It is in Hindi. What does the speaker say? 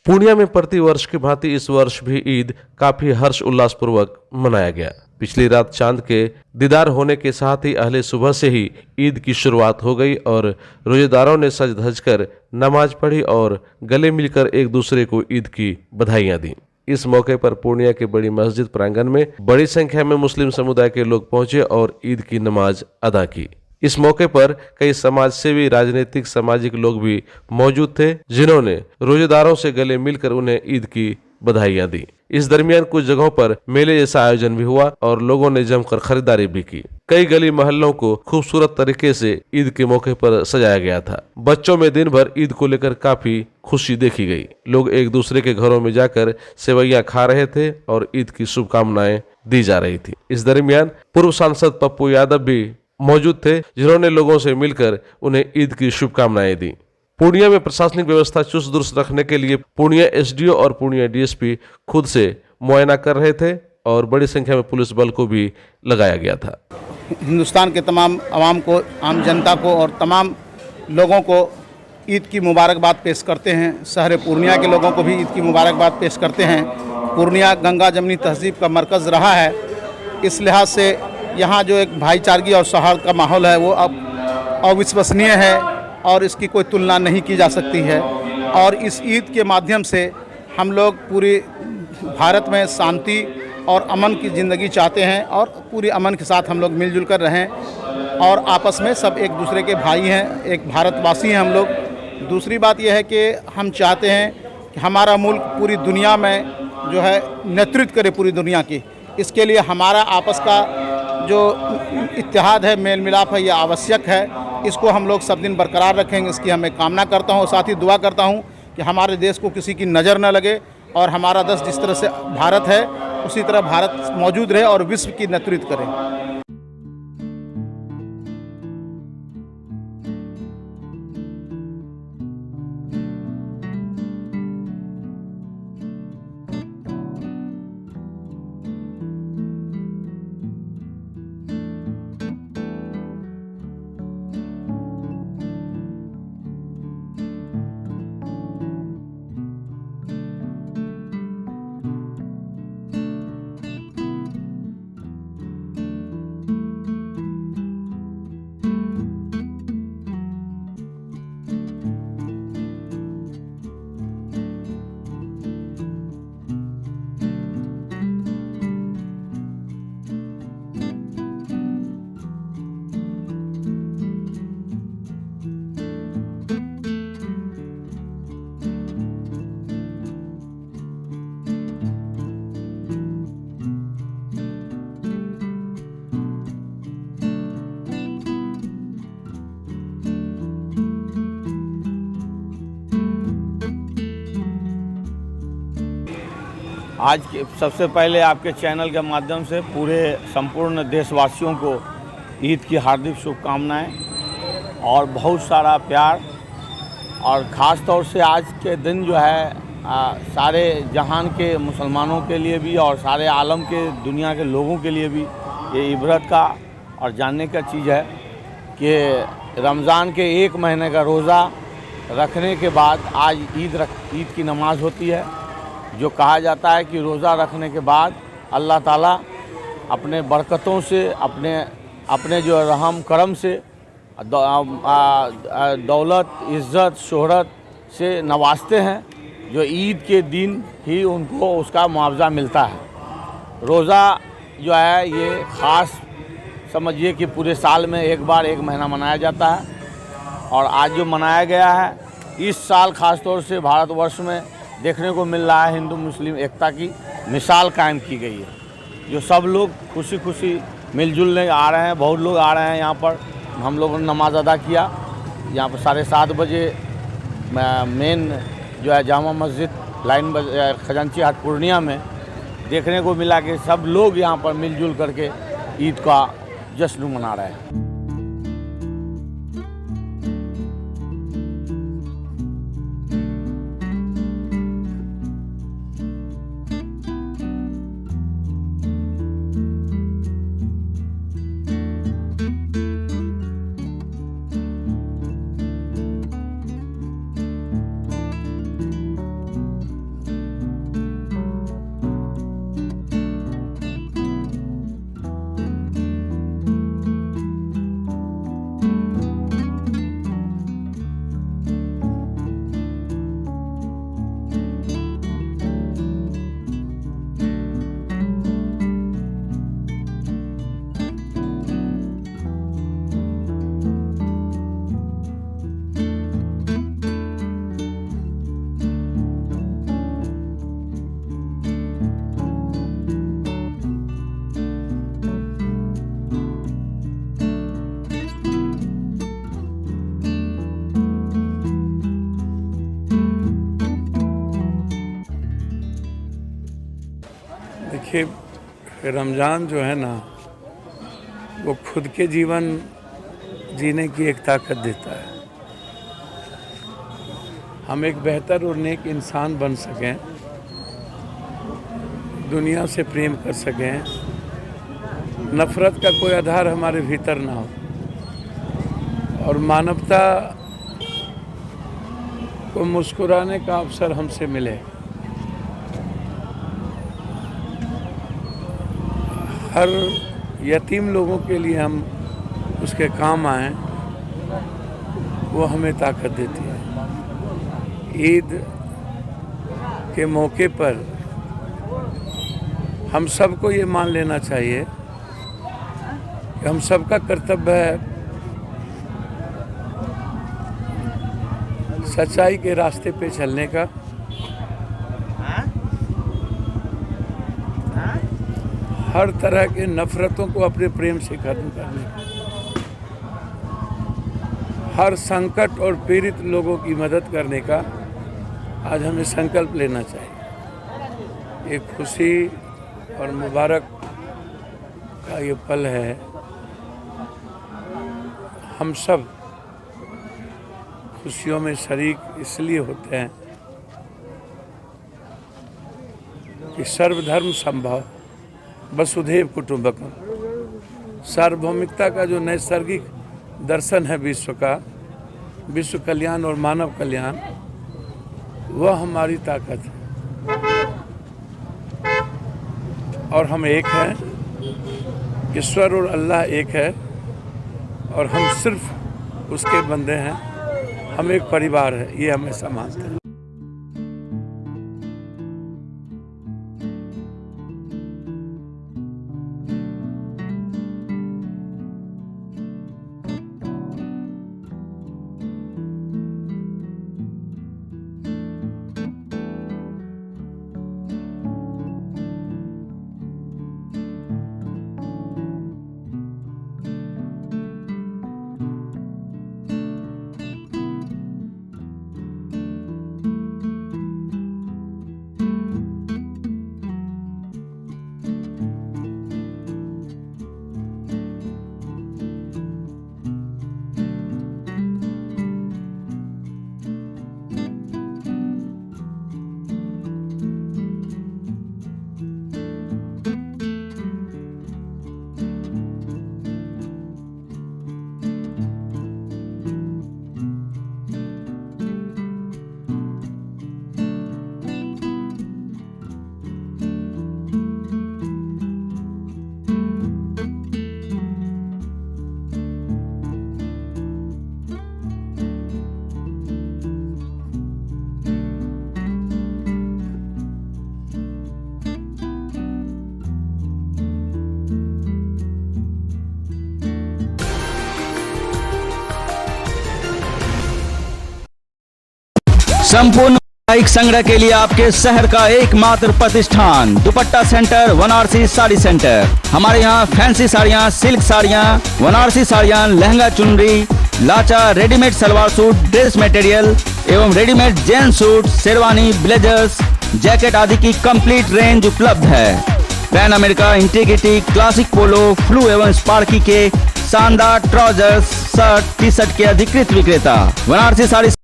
पूर्णिया में प्रतिवर्ष की भांति इस वर्ष भी ईद काफी हर्ष उल्लास पूर्वक मनाया गया। पिछली रात चांद के दीदार होने के साथ ही अहले सुबह से ही ईद की शुरुआत हो गई और रोजेदारों ने सज धज कर नमाज पढ़ी और गले मिलकर एक दूसरे को ईद की बधाइयां दी। इस मौके पर पूर्णिया के बड़ी मस्जिद प्रांगण में बड़ी संख्या में मुस्लिम समुदाय के लोग पहुंचे और ईद की नमाज अदा की। इस मौके पर कई समाज सेवी, राजनीतिक, सामाजिक लोग भी मौजूद थे, जिन्होंने रोजेदारों से गले मिलकर उन्हें ईद की बधाइयां दी। इस दरमियान कुछ जगहों पर मेले जैसा आयोजन भी हुआ और लोगों ने जमकर खरीदारी भी की। कई गली मोहल्लों को खूबसूरत तरीके से ईद के मौके पर सजाया गया था। बच्चों में दिन भर ईद को लेकर काफी खुशी देखी गई। लोग एक दूसरे के घरों में जाकर सेवैयां खा रहे थे और ईद की शुभकामनाएं दी जा रही थी। इस दरमियान पूर्व सांसद पप्पू यादव भी मौजूद थे, जिन्होंने लोगों से मिलकर उन्हें ईद की शुभकामनाएं दी। पूर्णिया में प्रशासनिक व्यवस्था चुस्त दुरुस्त रखने के लिए पूर्णिया एसडीओ और पूर्णिया डीएसपी खुद से मुआयना कर रहे थे और बड़ी संख्या में पुलिस बल को भी लगाया गया था। हिंदुस्तान के तमाम आवाम को, आम जनता को और तमाम लोगों को ईद की मुबारकबाद पेश करते हैं। शहर पूर्णिया के लोगों को भी ईद की मुबारकबाद पेश करते हैं। पूर्णिया गंगा जमनी तहजीब का मरकज़ रहा है, इस लिहाज से यहाँ जो एक भाईचारगी और सौहार्द का माहौल है वो अब अविश्वसनीय है और इसकी कोई तुलना नहीं की जा सकती है। और इस ईद के माध्यम से हम लोग पूरी भारत में शांति और अमन की ज़िंदगी चाहते हैं और पूरी अमन के साथ हम लोग मिलजुल कर रहें और आपस में सब एक दूसरे के भाई हैं, एक भारतवासी हैं हम लोग। दूसरी बात यह है कि हम चाहते हैं कि हमारा मुल्क पूरी दुनिया में जो है नेतृत्व करे पूरी दुनिया की। इसके लिए हमारा आपस का जो इत्तेहाद है, मेल मिलाप है, ये आवश्यक है। इसको हम लोग सब दिन बरकरार रखेंगे, इसकी हमें कामना करता हूँ। साथ ही दुआ करता हूँ कि हमारे देश को किसी की नज़र न लगे और हमारा देश जिस तरह से भारत है उसी तरह भारत मौजूद रहे और विश्व की नेतृत्व करे। आज के सबसे पहले आपके चैनल के माध्यम से पूरे संपूर्ण देशवासियों को ईद की हार्दिक शुभकामनाएं और बहुत सारा प्यार। और ख़ास तौर से आज के दिन जो है सारे जहान के मुसलमानों के लिए भी और सारे आलम के दुनिया के लोगों के लिए भी ये इबरत का और जानने का चीज़ है कि रमज़ान के 1 महीने का रोज़ा रखने के बाद आज ईद की नमाज होती है। जो कहा जाता है कि रोज़ा रखने के बाद अल्लाह ताला अपने बरकतों से, अपने जो रहम करम से, दौलत, इज़्ज़त, शोहरत से नवाजते हैं, जो ईद के दिन ही उनको उसका मुआवजा मिलता है। रोज़ा जो है ये ख़ास समझिए कि पूरे साल में एक बार 1 महीना मनाया जाता है और आज जो मनाया गया है इस साल ख़ास तौर से भारतवर्ष में देखने को मिल रहा है हिंदू मुस्लिम एकता की मिसाल कायम की गई है। जो सब लोग खुशी खुशी मिलजुलने आ रहे हैं, बहुत लोग आ रहे हैं यहाँ पर। हम लोगों ने नमाज़ अदा किया यहाँ पर 7:30 बजे मेन जो है जामा मस्जिद लाइन खजांची हाट पूर्णिया में देखने को मिला कि सब लोग यहाँ पर मिलजुल करके ईद का जश्न मना रहे हैं। देखिए, रमज़ान जो है ना, वो खुद के जीवन जीने की एक ताकत देता है। हम एक बेहतर और नेक इंसान बन सकें, दुनिया से प्रेम कर सकें, नफ़रत का कोई आधार हमारे भीतर ना हो और मानवता को मुस्कुराने का अवसर हमसे मिले। हर यतीम लोगों के लिए हम उसके काम आएँ, वो हमें ताकत देती है। ईद के मौके पर हम सबको ये मान लेना चाहिए कि हम सबका कर्तव्य है सच्चाई के रास्ते पे चलने का, हर तरह के नफ़रतों को अपने प्रेम से खत्म करने का, हर संकट और पीड़ित लोगों की मदद करने का आज हमें संकल्प लेना चाहिए। ये खुशी और मुबारक का ये पल है। हम सब खुशियों में शरीक इसलिए होते हैं कि सर्वधर्म संभव वसुधैव कुटुंबकम, सार्वभौमिकता का जो नैसर्गिक दर्शन है विश्व का, विश्व कल्याण और मानव कल्याण, वह हमारी ताकत है। और हम एक हैं, ईश्वर और अल्लाह एक है और हम सिर्फ उसके बंदे हैं। हम एक परिवार है, ये हमेशा मानते हैं। संपूर्ण बाइक संग्रह के लिए आपके शहर का एकमात्र प्रतिष्ठान दुपट्टा सेंटर, बनारसी साड़ी सेंटर। हमारे यहाँ फैंसी साड़ियाँ, सिल्क साड़ियाँ, बनारसी साड़ियाँ, lehenga chunri, lacha, readymade salwar suit, dress material एवं readymade gents suit, sherwani, blazers, jacket आदि की कंप्लीट रेंज उपलब्ध है। Pan America, Integrity, Classic Polo, फ्लू एवं स्पार्की के शानदार ट्राउजर्स, शर्ट, टी शर्ट के अधिकृत विक्रेता बनारसी साड़ी